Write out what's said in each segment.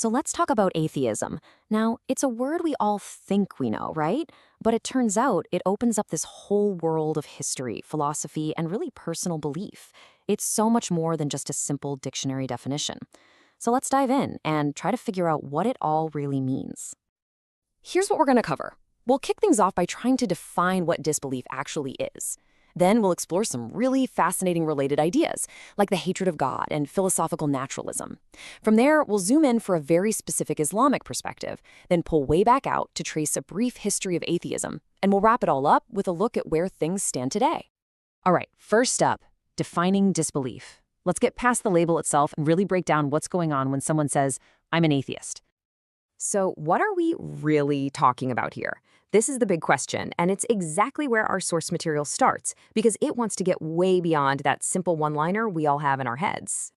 So let's talk about atheism. Now, it's a word we all think we know, right? But it turns out it opens up this whole world of history, philosophy, and really personal belief. It's so much more than just a simple dictionary definition. So let's dive in and try to figure out what it all really means. Here's what we're going to cover. We'll kick things off by trying to define what disbelief actually is. Then we'll explore some really fascinating related ideas, like the hatred of God and philosophical naturalism. From there, we'll zoom in for a very specific Islamic perspective, then pull way back out to trace a brief history of atheism, and we'll wrap it all up with a look at where things stand today. All right, first up, defining disbelief. Let's get past the label itself and really break down what's going on when someone says, "I'm an atheist." So what are we really talking about here? This is the big question, and it's exactly where our source material starts, because it wants to get way beyond that simple one-liner we all have in our heads.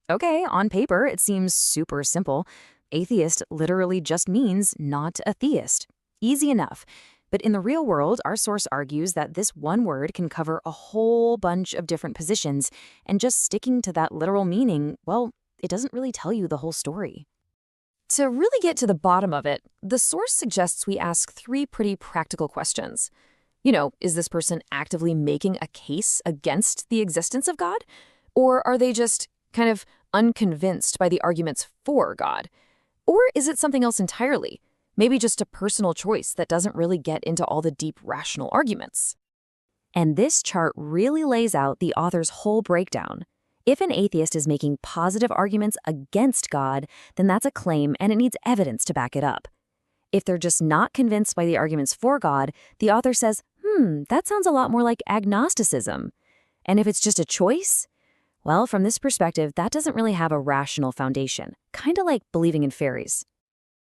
Okay, on paper, it seems super simple. Atheist literally just means not a theist. Easy enough. But in the real world, our source argues that this one word can cover a whole bunch of different positions, and just sticking to that literal meaning, well, it doesn't really tell you the whole story. To really get to the bottom of it, the source suggests we ask three pretty practical questions. Is this person actively making a case against the existence of God? Or are they just kind of unconvinced by the arguments for God? Or is it something else entirely? Maybe just a personal choice that doesn't really get into all the deep rational arguments. And this chart really lays out the author's whole breakdown. If an atheist is making positive arguments against God, then that's a claim and it needs evidence to back it up. If they're just not convinced by the arguments for God, the author says, that sounds a lot more like agnosticism. And if it's just a choice, well, from this perspective, that doesn't really have a rational foundation, kind of like believing in fairies.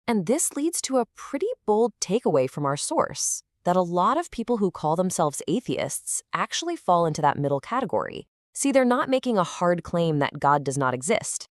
And this leads to a pretty bold takeaway from our source, that a lot of people who call themselves atheists actually fall into that middle category. See, they're not making a hard claim that God does not exist.